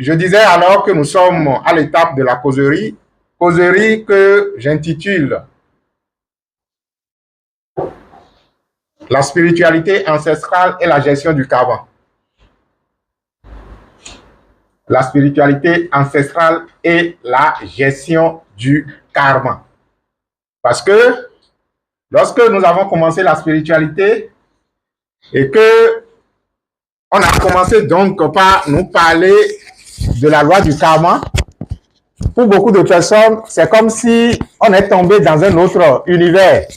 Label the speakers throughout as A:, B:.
A: je disais alors que nous sommes à l'étape de la causerie, causerie que j'intitule La spiritualité ancestrale et la gestion du karma. La spiritualité ancestrale et la gestion du karma. Parce que lorsque nous avons commencé la spiritualité et que on a commencé donc par nous parler de la loi du karma, pour beaucoup de personnes, c'est comme si on est tombé dans un autre univers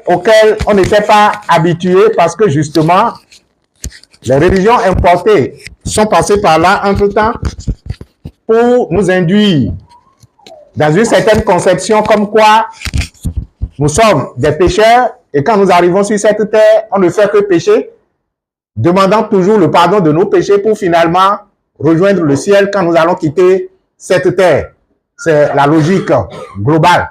A: auquel on n'était pas habitué parce que justement, les religions importées sont passées par là entre-temps pour nous induire dans une certaine conception comme quoi nous sommes des pécheurs et quand nous arrivons sur cette terre, on ne fait que pécher, demandant toujours le pardon de nos péchés pour finalement rejoindre le ciel quand nous allons quitter cette terre. C'est la logique globale.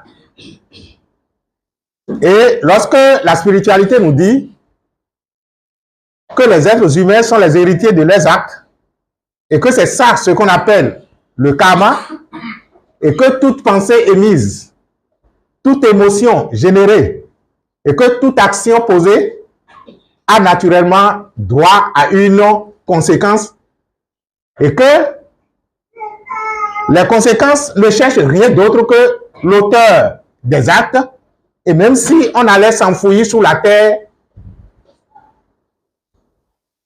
A: Et lorsque la spiritualité nous dit que les êtres humains sont les héritiers de leurs actes et que c'est ça ce qu'on appelle le karma et que toute pensée émise, toute émotion générée et que toute action posée a naturellement droit à une conséquence et que les conséquences ne cherchent rien d'autre que l'auteur des actes et même si on allait s'enfouir sous la terre,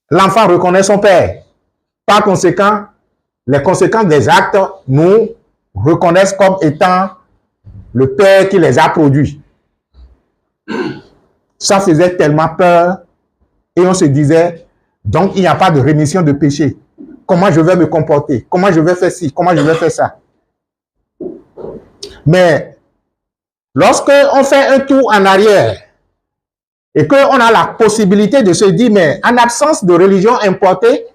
A: l'enfant reconnaît son père. Par conséquent, les conséquences des actes nous reconnaissent comme étant le père qui les a produits. Ça faisait tellement peur et on se disait, donc il n'y a pas de rémission de péché. Comment je vais me comporter? Comment je vais faire ci? Comment je vais faire ça? Mais lorsque on fait un tour en arrière et qu'on a la possibilité de se dire, mais en absence de religion importée,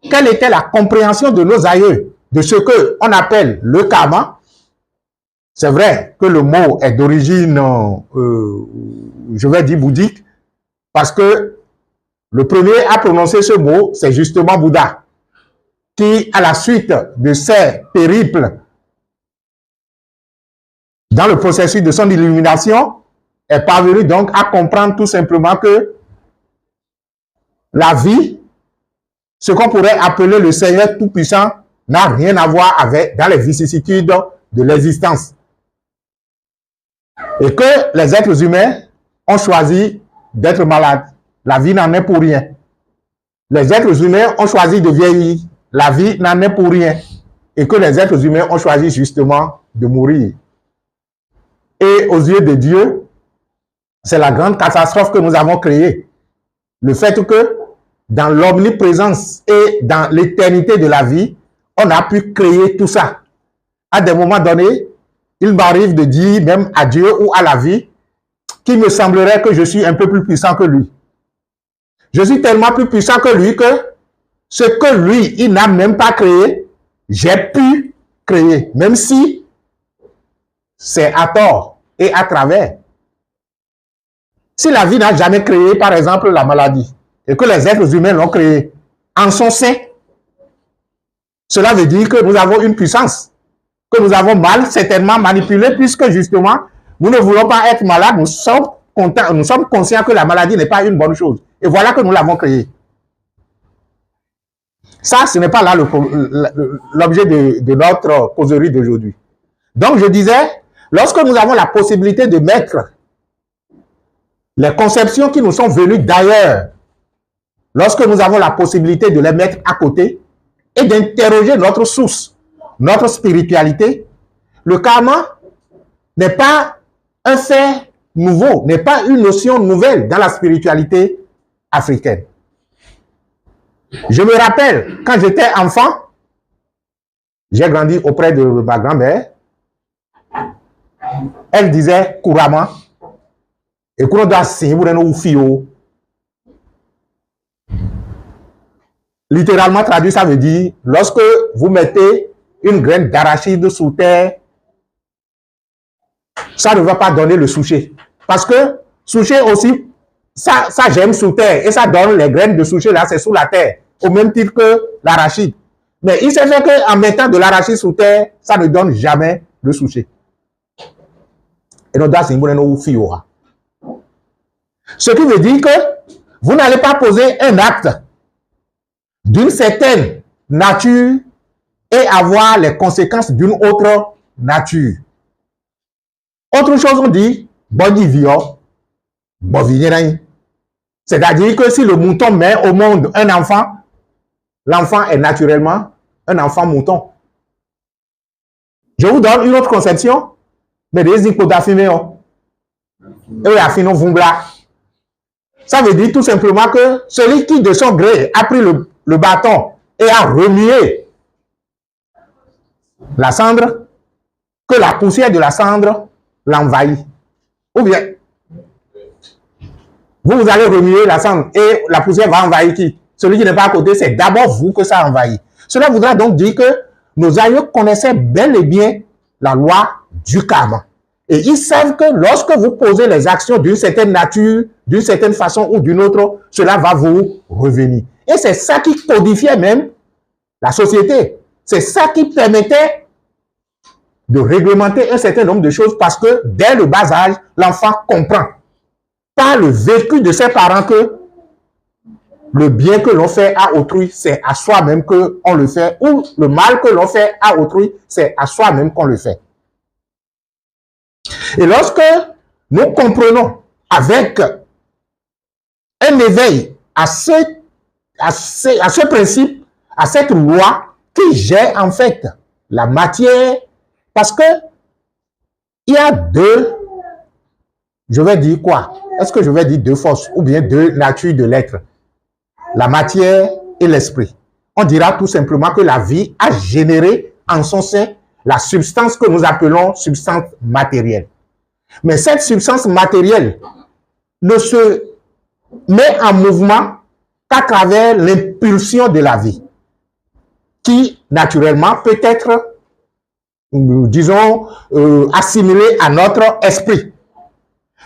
A: quelle était la compréhension de nos aïeux de ce qu'on appelle le karma? C'est vrai que le mot est d'origine, je vais dire bouddhique, parce que le premier à prononcer ce mot, c'est justement Bouddha, qui, à la suite de ses périples dans le processus de son illumination, est parvenu donc à comprendre tout simplement que la vie, ce qu'on pourrait appeler le Seigneur Tout-Puissant, n'a rien à voir avec dans les vicissitudes de l'existence. Et que les êtres humains ont choisi d'être malades. La vie n'en est pour rien. Les êtres humains ont choisi de vieillir. La vie n'en est pour rien. Et que les êtres humains ont choisi justement de mourir. Et aux yeux de Dieu, c'est la grande catastrophe que nous avons créée. Le fait que dans l'omniprésence et dans l'éternité de la vie, on a pu créer tout ça. À des moments donnés, il m'arrive de dire même à Dieu ou à la vie qu'il me semblerait que je suis un peu plus puissant que lui. Je suis tellement plus puissant que lui que ce que lui, il n'a même pas créé, j'ai pu créer, même si c'est à tort et à travers. Si la vie n'a jamais créé, par exemple, la maladie, et que les êtres humains l'ont créé en son sein, cela veut dire que nous avons une puissance, que nous avons mal certainement manipulé, puisque justement, nous ne voulons pas être malades, nous sommes conscients que la maladie n'est pas une bonne chose. Et voilà que nous l'avons créé. Ça, ce n'est pas là l'objet de notre causerie d'aujourd'hui. Donc, je disais, lorsque nous avons la possibilité de mettre les conceptions qui nous sont venues d'ailleurs, lorsque nous avons la possibilité de les mettre à côté et d'interroger notre source, notre spiritualité, le karma n'est pas un fait nouveau, n'est pas une notion nouvelle dans la spiritualité africaine. Je me rappelle, quand j'étais enfant, j'ai grandi auprès de ma grand-mère, elle disait couramment, et qu'on doit littéralement traduit, ça veut dire, lorsque vous mettez une graine d'arachide sous terre, ça ne va pas donner le souché. Parce que souché aussi, ça germe sous terre et ça donne les graines de souché là, c'est sous la terre, au même titre que l'arachide. Mais il s'est fait qu'en mettant de l'arachide sous terre, ça ne donne jamais de souché. Et donc, ce qui veut dire que vous n'allez pas poser un acte d'une certaine nature et avoir les conséquences d'une autre nature. Autre chose, on dit, c'est-à-dire que si le mouton met au monde un enfant, l'enfant est naturellement un enfant mouton. Je vous donne une autre conception, mais des ipodafimeo. Et affinons vumbla. Ça veut dire tout simplement que celui qui de son gré a pris le bâton et a remué la cendre, que la poussière de la cendre l'envahit. Ou bien, vous allez remuer la cendre et la poussière va envahir qui? Celui qui n'est pas à côté, c'est d'abord vous que ça envahit. Cela voudra donc dire que nos aïeux connaissaient bel et bien la loi du karma. Et ils savent que lorsque vous posez les actions d'une certaine nature, d'une certaine façon ou d'une autre, cela va vous revenir. Et c'est ça qui codifiait même la société. C'est ça qui permettait de réglementer un certain nombre de choses parce que dès le bas âge, l'enfant comprend par le vécu de ses parents que le bien que l'on fait à autrui, c'est à soi-même qu'on le fait, ou le mal que l'on fait à autrui, c'est à soi-même qu'on le fait. Et lorsque nous comprenons avec un éveil à ce principe, à cette loi qui gère en fait la matière, parce que il y a deux, je vais dire quoi? Est-ce que je vais dire deux forces ou bien deux natures de l'être? La matière et l'esprit. On dira tout simplement que la vie a généré en son sein la substance que nous appelons substance matérielle. Mais cette substance matérielle ne se met en mouvement qu'à travers l'impulsion de la vie, qui naturellement peut être, disons, assimilée à notre esprit.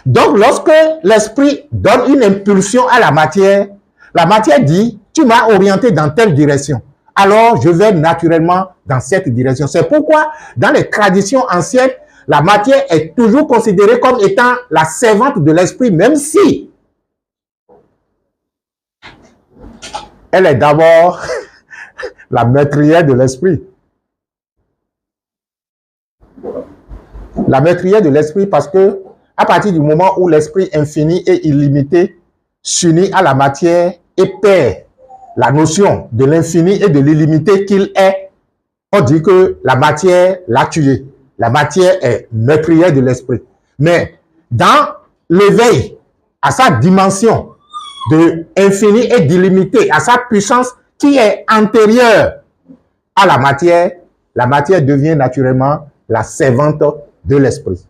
A: Donc, lorsque l'esprit donne une impulsion à la matière dit, tu m'as orienté dans telle direction. Alors, je vais naturellement dans cette direction. C'est pourquoi, dans les traditions anciennes, la matière est toujours considérée comme étant la servante de l'esprit, même si elle est d'abord la maîtrière de l'esprit. La maîtrière de l'esprit parce que, à partir du moment où l'esprit infini et illimité s'unit à la matière et perd la notion de l'infini et de l'illimité qu'il est, on dit que la matière l'a tué. La matière est maîtrière de l'esprit. Mais dans l'éveil à sa dimension de infini et d'illimité, à sa puissance qui est antérieure à la matière devient naturellement la servante de l'esprit.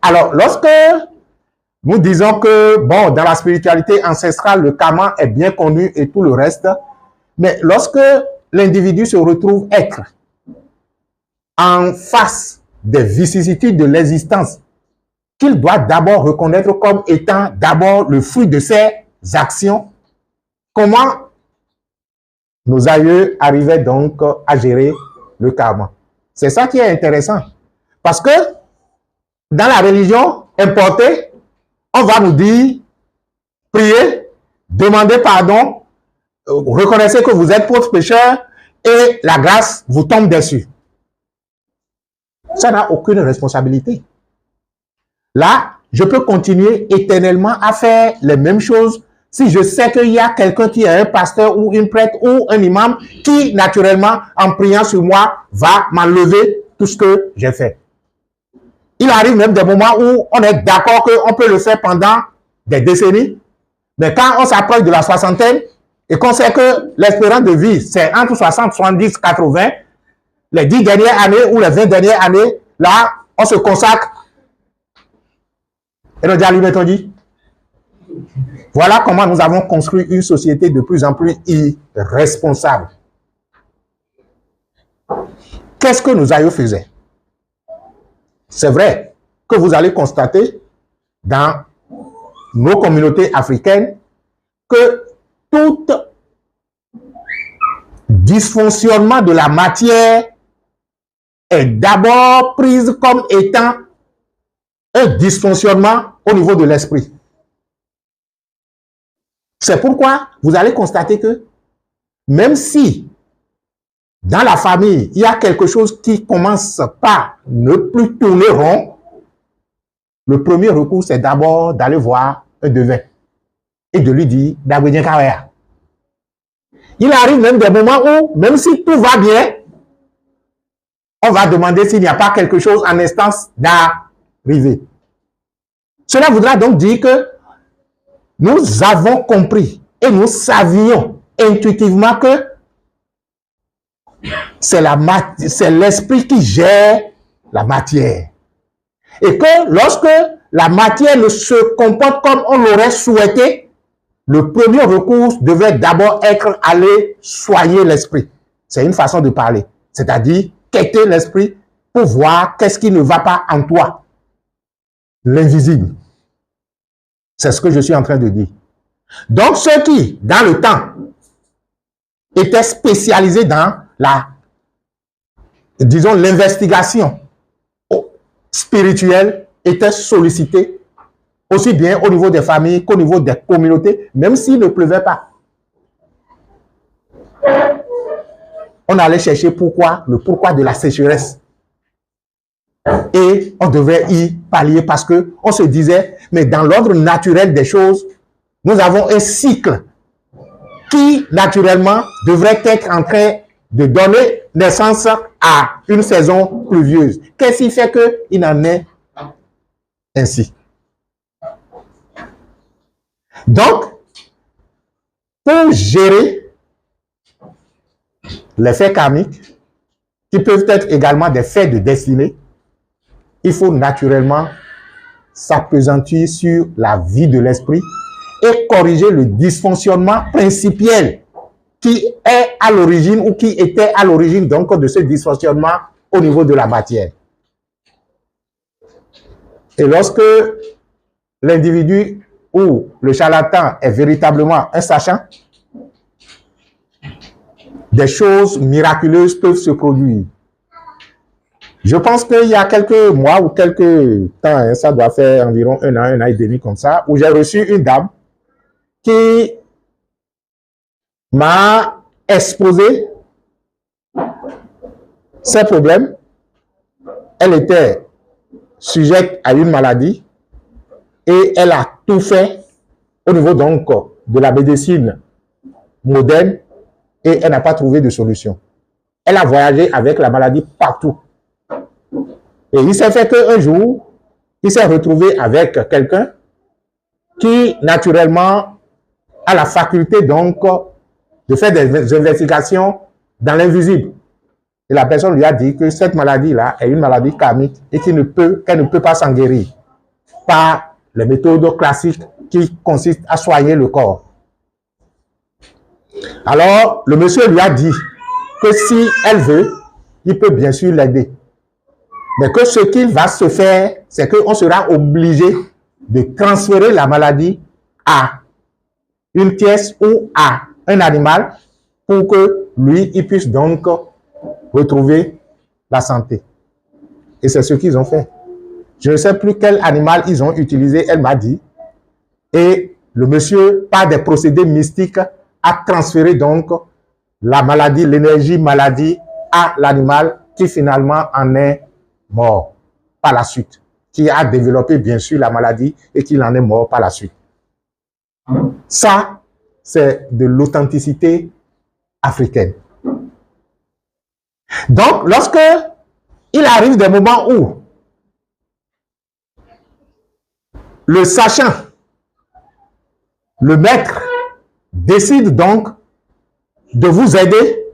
A: Alors, lorsque nous disons que, bon, dans la spiritualité ancestrale, le karma est bien connu et tout le reste, mais lorsque l'individu se retrouve être en face des vicissitudes de l'existence, qu'il doit d'abord reconnaître comme étant d'abord le fruit de ses actions, comment nos aïeux arrivaient donc à gérer le karma? C'est ça qui est intéressant. Parce que dans la religion importée, on va nous dire, priez, demandez pardon, reconnaissez que vous êtes pauvre pécheur et la grâce vous tombe dessus. Ça n'a aucune responsabilité. Là, je peux continuer éternellement à faire les mêmes choses si je sais qu'il y a quelqu'un qui est un pasteur ou une prêtre ou un imam qui, naturellement, en priant sur moi, va m'enlever tout ce que j'ai fait. Il arrive même des moments où on est d'accord qu'on peut le faire pendant des décennies, mais quand on s'approche de la soixantaine et qu'on sait que l'espérance de vie, c'est entre 60, 70, 80, les 10 dernières années ou les 20 dernières années, là, on se consacre. Et le dialogue dit, voilà comment nous avons construit une société de plus en plus irresponsable. Qu'est-ce que nos aïeux faisaient? C'est vrai que vous allez constater dans nos communautés africaines que toute dysfonctionnement de la matière est d'abord prise comme étant un dysfonctionnement au niveau de l'esprit. C'est pourquoi vous allez constater que même si dans la famille, il y a quelque chose qui commence par ne plus tourner rond, le premier recours, c'est d'abord d'aller voir un devin et de lui dire d'Abedien Kawea. Il arrive même des moments où, même si tout va bien, on va demander s'il n'y a pas quelque chose en instance d'arriver. Cela voudra donc dire que nous avons compris et nous savions intuitivement que c'est l'esprit qui gère la matière. Et que lorsque la matière ne se comporte comme on l'aurait souhaité, le premier recours devait d'abord être aller soigner l'esprit. C'est une façon de parler. C'est-à-dire quêter l'esprit pour voir qu'est-ce qui ne va pas en toi. L'invisible. C'est ce que je suis en train de dire. Donc, ceux qui, dans le temps, étaient spécialisés dans disons, l'investigation spirituelle, étaient sollicités aussi bien au niveau des familles qu'au niveau des communautés, même s'il ne pleuvait pas. On allait chercher le pourquoi de la sécheresse. Et on devait y pallier parce qu'on se disait, mais dans l'ordre naturel des choses, nous avons un cycle qui, naturellement, devrait être en train de donner naissance à une saison pluvieuse. Qu'est-ce qui fait qu'il en est ainsi? Donc, pour gérer les faits karmiques, qui peuvent être également des faits de destinée, il faut naturellement s'appesantir sur la vie de l'esprit et corriger le dysfonctionnement principiel qui est à l'origine ou qui était à l'origine donc de ce dysfonctionnement au niveau de la matière. Et lorsque l'individu ou le charlatan est véritablement un sachant, des choses miraculeuses peuvent se produire. Je pense qu'il y a quelques mois ou quelques temps, ça doit faire environ un an et demi comme ça, où j'ai reçu une dame qui m'a exposé ses problèmes. Elle était sujette à une maladie et elle a tout fait au niveau donc de la médecine moderne et elle n'a pas trouvé de solution. Elle a voyagé avec la maladie partout. Et il s'est fait qu'un jour, il s'est retrouvé avec quelqu'un qui, naturellement, a la faculté donc de faire des investigations dans l'invisible. Et la personne lui a dit que cette maladie-là est une maladie karmique et qu'elle ne peut pas s'en guérir par les méthodes classiques qui consistent à soigner le corps. Alors, le monsieur lui a dit que si elle veut, il peut bien sûr l'aider. Mais que ce qu'il va se faire, c'est qu'on sera obligé de transférer la maladie à une pièce ou à un animal pour que lui, il puisse donc retrouver la santé. Et c'est ce qu'ils ont fait. Je ne sais plus quel animal ils ont utilisé, elle m'a dit. Et le monsieur, par des procédés mystiques, a transféré donc la maladie, l'énergie maladie à l'animal qui finalement en est mort par la suite, qui a développé bien sûr la maladie et qui en est mort par la suite. Ça, c'est de l'authenticité africaine. Donc, lorsque il arrive des moments où le sachant, le maître, décide donc de vous aider,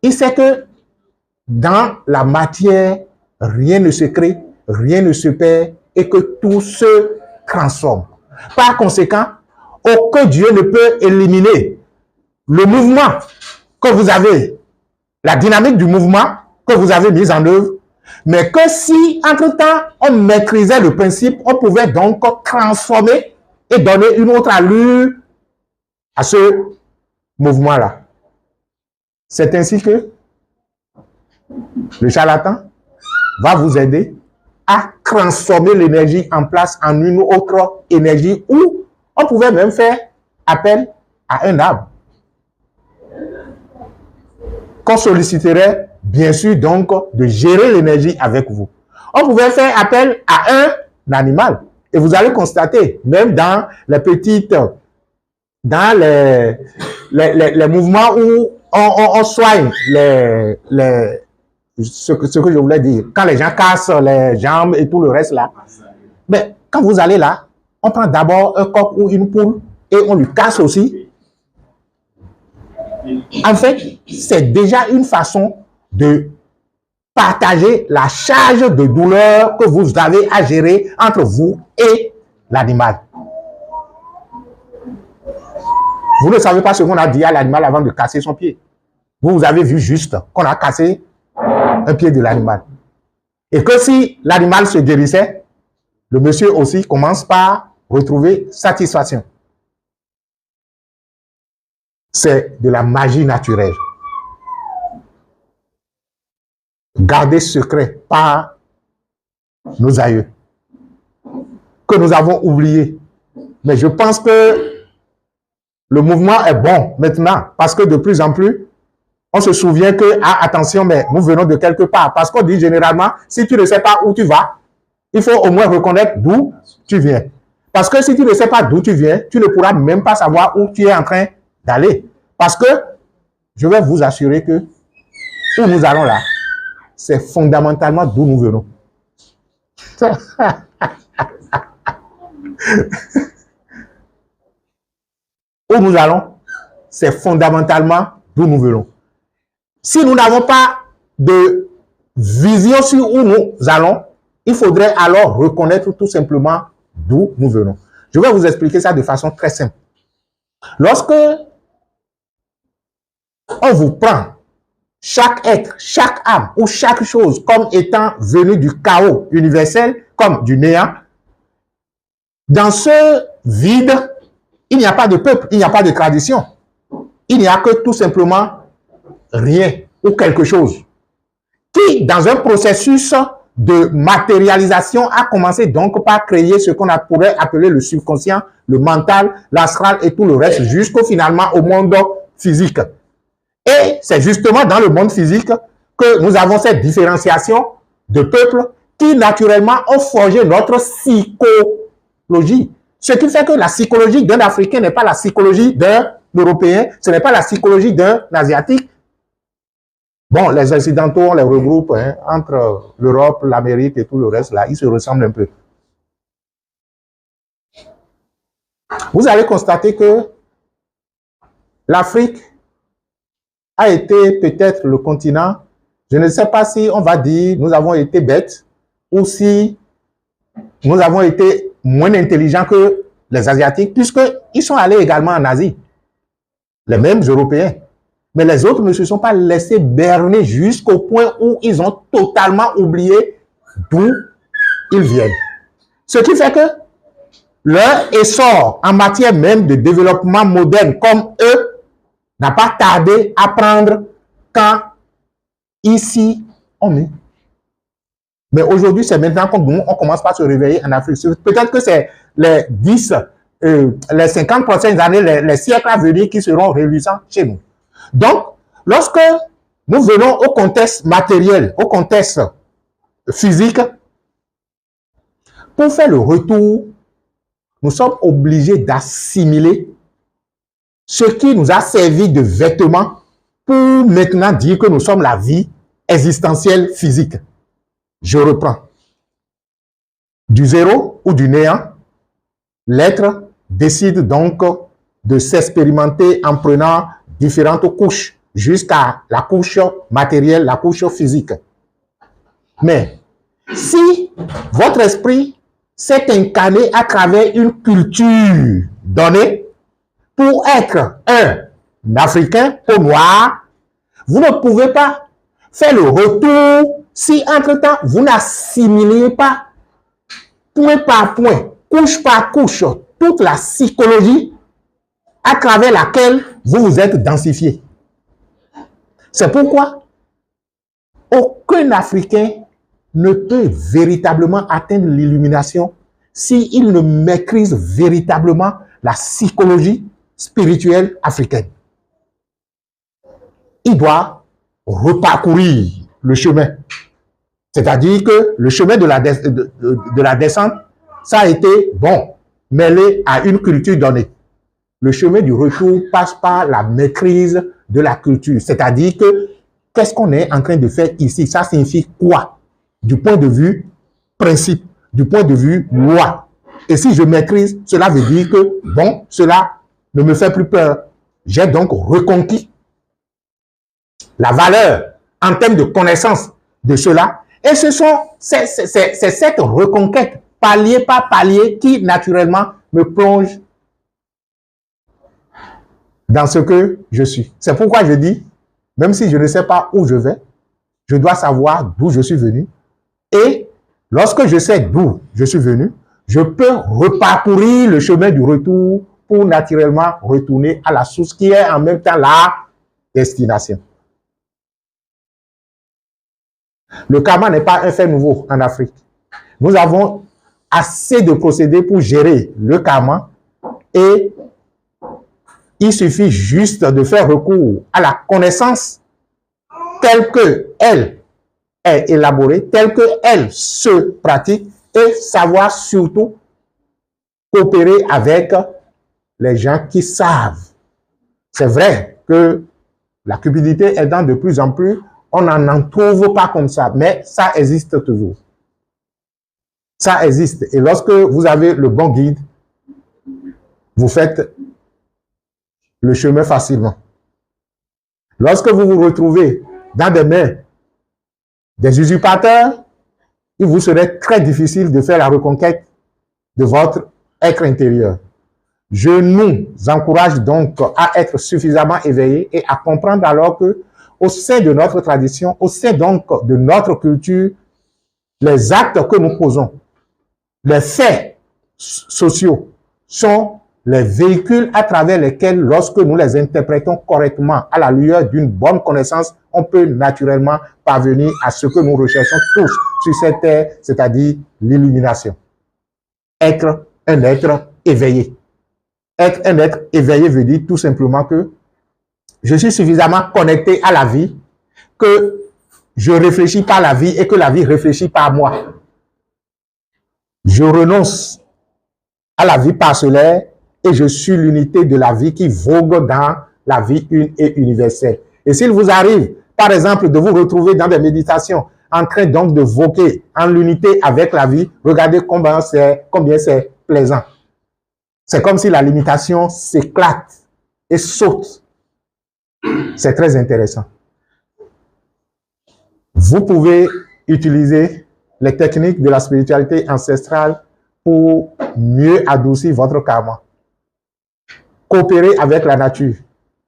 A: il sait que dans la matière, rien ne se crée, rien ne se perd et que tout se transforme. Par conséquent, aucun Dieu ne peut éliminer le mouvement que vous avez, la dynamique du mouvement que vous avez mis en œuvre, mais que si, entre-temps, on maîtrisait le principe, on pouvait donc transformer et donner une autre allure à ce mouvement-là. C'est ainsi que le charlatan va vous aider à transformer l'énergie en place en une autre énergie, ou on pouvait même faire appel à un arbre qu'on solliciterait bien sûr donc de gérer l'énergie avec vous. On pouvait faire appel à un animal, et vous allez constater, même dans les petites, dans les mouvements où on soigne ce que je voulais dire, quand les gens cassent les jambes et tout le reste là, mais quand vous allez là, on prend d'abord un coq ou une poule et on lui casse aussi. En fait, c'est déjà une façon de partager la charge de douleur que vous avez à gérer entre vous et l'animal. Vous ne savez pas ce qu'on a dit à l'animal avant de casser son pied. Vous avez vu juste qu'on a cassé un pied de l'animal. Et que si l'animal se guérissait, le monsieur aussi commence par retrouver satisfaction. C'est de la magie naturelle. Gardé secret par nos aïeux, que nous avons oublié. Mais je pense que le mouvement est bon maintenant, parce que de plus en plus, on se souvient que, ah, attention, mais nous venons de quelque part. Parce qu'on dit généralement, si tu ne sais pas où tu vas, il faut au moins reconnaître d'où tu viens. Parce que si tu ne sais pas d'où tu viens, tu ne pourras même pas savoir où tu es en train d'aller. Parce que, je vais vous assurer que, où nous allons là, c'est fondamentalement d'où nous venons. Où nous allons, c'est fondamentalement d'où nous venons. Si nous n'avons pas de vision sur où nous allons, il faudrait alors reconnaître tout simplement d'où nous venons. Je vais vous expliquer ça de façon très simple. Lorsque on vous prend chaque être, chaque âme ou chaque chose comme étant venu du chaos universel, comme du néant, dans ce vide, il n'y a pas de peuple, il n'y a pas de tradition. Il n'y a que tout simplement rien ou quelque chose qui, dans un processus de matérialisation, a commencé donc par créer ce qu'on pourrait appeler le subconscient, le mental, l'astral et tout le reste, jusqu'au finalement au monde physique. Et c'est justement dans le monde physique que nous avons cette différenciation de peuples qui naturellement ont forgé notre psychologie. Ce qui fait que la psychologie d'un Africain n'est pas la psychologie d'un Européen, ce n'est pas la psychologie d'un Asiatique. Bon, les Occidentaux, on les regroupe entre l'Europe, l'Amérique et tout le reste, là, ils se ressemblent un peu. Vous allez constater que l'Afrique a été peut-être le continent, je ne sais pas si on va dire nous avons été bêtes ou si nous avons été moins intelligents que les Asiatiques, puisqu'ils sont allés également en Asie, les mêmes Européens. Mais les autres ne se sont pas laissés berner jusqu'au point où ils ont totalement oublié d'où ils viennent. Ce qui fait que leur essor en matière même de développement moderne comme eux n'a pas tardé à prendre quand ici on est. Mais aujourd'hui, c'est maintenant qu'on commence par se réveiller en Afrique. Peut-être que c'est les 10, les 50 prochaines années, les siècles à venir qui seront réjouissants chez nous. Donc, lorsque nous venons au contexte matériel, au contexte physique, pour faire le retour, nous sommes obligés d'assimiler ce qui nous a servi de vêtement pour maintenant dire que nous sommes la vie existentielle physique. Je reprends. Du zéro ou du néant, l'être décide donc de s'expérimenter en prenant différentes couches jusqu'à la couche matérielle, la couche physique. Mais si votre esprit s'est incarné à travers une culture donnée pour être un Africain peau noire, vous ne pouvez pas faire le retour si entre-temps vous n'assimilez pas point par point, couche par couche, toute la psychologie à travers laquelle vous vous êtes densifié. C'est pourquoi aucun Africain ne peut véritablement atteindre l'illumination s'il ne maîtrise véritablement la psychologie spirituelle africaine. Il doit reparcourir le chemin. C'est-à-dire que le chemin de la descente, ça a été, bon, mêlé à une culture donnée. Le chemin du retour passe par la maîtrise de la culture. C'est-à-dire que, qu'est-ce qu'on est en train de faire ici? Ça signifie quoi? Du point de vue principe, du point de vue loi. Et si je maîtrise, cela veut dire que, bon, cela ne me fait plus peur. J'ai donc reconquis la valeur en termes de connaissance de cela. Et c'est cette reconquête, palier par palier, qui naturellement me plonge dans ce que je suis. C'est pourquoi je dis, même si je ne sais pas où je vais, je dois savoir d'où je suis venu. Et lorsque je sais d'où je suis venu, je peux reparcourir le chemin du retour pour naturellement retourner à la source qui est en même temps la destination. Le karma n'est pas un fait nouveau en Afrique. Nous avons assez de procédés pour gérer le karma et il suffit juste de faire recours à la connaissance telle qu'elle est élaborée, telle qu'elle se pratique et savoir surtout coopérer avec les gens qui savent. C'est vrai que la cupidité aidant de plus en plus, on n'en trouve pas comme ça, mais ça existe toujours. Ça existe. Et lorsque vous avez le bon guide, vous faites le chemin facilement. Lorsque vous vous retrouvez dans des mains des usurpateurs, il vous serait très difficile de faire la reconquête de votre être intérieur. Je nous encourage donc à être suffisamment éveillés et à comprendre alors que au sein de notre tradition, au sein donc de notre culture, les actes que nous posons, les faits sociaux sont les véhicules à travers lesquels, lorsque nous les interprétons correctement à la lueur d'une bonne connaissance, on peut naturellement parvenir à ce que nous recherchons tous sur cette terre, c'est-à-dire l'illumination. Être un être éveillé. Être un être éveillé veut dire tout simplement que je suis suffisamment connecté à la vie, que je réfléchis par la vie et que la vie réfléchit par moi. Je renonce à la vie parcellaire et je suis l'unité de la vie qui vogue dans la vie une et universelle. Et s'il vous arrive, par exemple, de vous retrouver dans des méditations, en train donc de voguer en l'unité avec la vie, regardez combien c'est plaisant. C'est comme si la limitation s'éclate et saute. C'est très intéressant. Vous pouvez utiliser les techniques de la spiritualité ancestrale pour mieux adoucir votre karma. Coopérez avec la nature,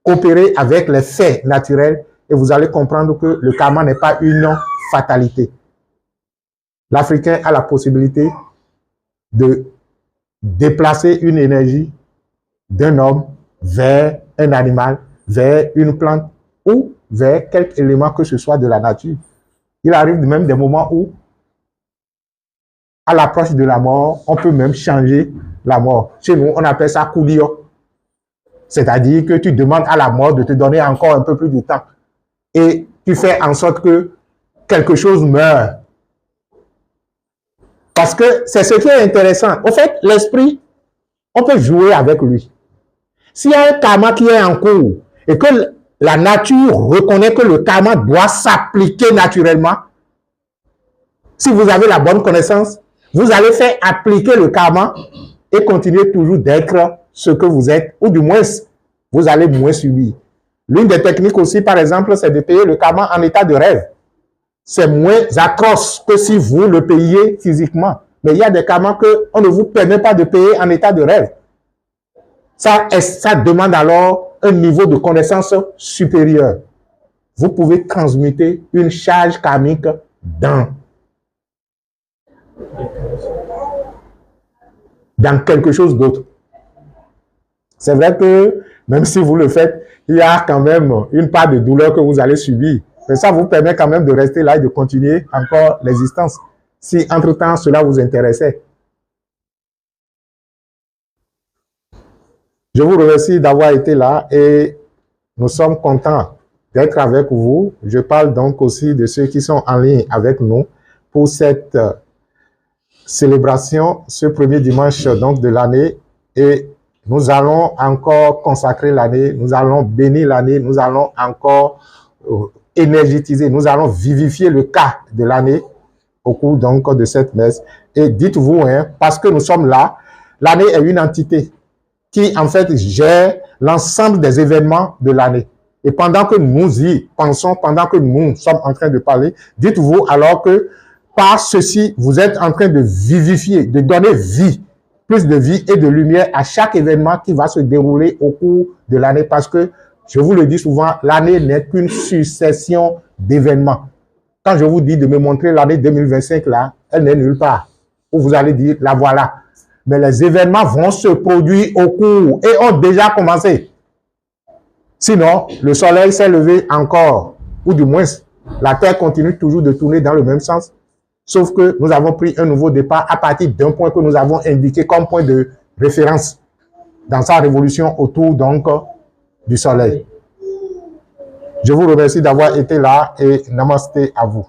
A: coopérez avec les faits naturels et vous allez comprendre que le karma n'est pas une fatalité. L'Africain a la possibilité de déplacer une énergie d'un homme vers un animal, vers une plante ou vers quelque élément que ce soit de la nature. Il arrive même des moments où, à l'approche de la mort, on peut même changer la mort. Chez nous, on appelle ça koudio. C'est-à-dire que tu demandes à la mort de te donner encore un peu plus de temps. Et tu fais en sorte que quelque chose meure. Parce que c'est ce qui est intéressant. Au fait, l'esprit, on peut jouer avec lui. S'il y a un karma qui est en cours et que la nature reconnaît que le karma doit s'appliquer naturellement, si vous avez la bonne connaissance, vous allez faire appliquer le karma et continuer toujours d'être ce que vous êtes, ou du moins, vous allez moins subir. L'une des techniques aussi, par exemple, c'est de payer le karma en état de rêve. C'est moins atroce que si vous le payiez physiquement. Mais il y a des karmas qu'on ne vous permet pas de payer en état de rêve. Ça demande alors un niveau de connaissance supérieur. Vous pouvez transmuter une charge karmique dans quelque chose d'autre. C'est vrai que même si vous le faites, il y a quand même une part de douleur que vous allez subir. Mais ça vous permet quand même de rester là et de continuer encore l'existence. Si entre-temps cela vous intéressait. Je vous remercie d'avoir été là et nous sommes contents d'être avec vous. Je parle donc aussi de ceux qui sont en ligne avec nous pour cette célébration, ce premier dimanche donc de l'année. Et nous allons encore consacrer l'année, nous allons bénir l'année, nous allons encore énergétiser, nous allons vivifier le cas de l'année au cours donc de cette messe. Et dites-vous, hein, parce que nous sommes là, l'année est une entité qui en fait gère l'ensemble des événements de l'année. Et pendant que nous y pensons, pendant que nous sommes en train de parler, dites-vous alors que par ceci, vous êtes en train de vivifier, de donner vie, plus de vie et de lumière à chaque événement qui va se dérouler au cours de l'année. Parce que, je vous le dis souvent, l'année n'est qu'une succession d'événements. Quand je vous dis de me montrer l'année 2025 là, elle n'est nulle part. Où vous allez dire, la voilà. Mais les événements vont se produire au cours et ont déjà commencé. Sinon, le soleil s'est levé encore, ou du moins, la Terre continue toujours de tourner dans le même sens. Sauf que nous avons pris un nouveau départ à partir d'un point que nous avons indiqué comme point de référence dans sa révolution autour donc du soleil. Je vous remercie d'avoir été là et namasté à vous.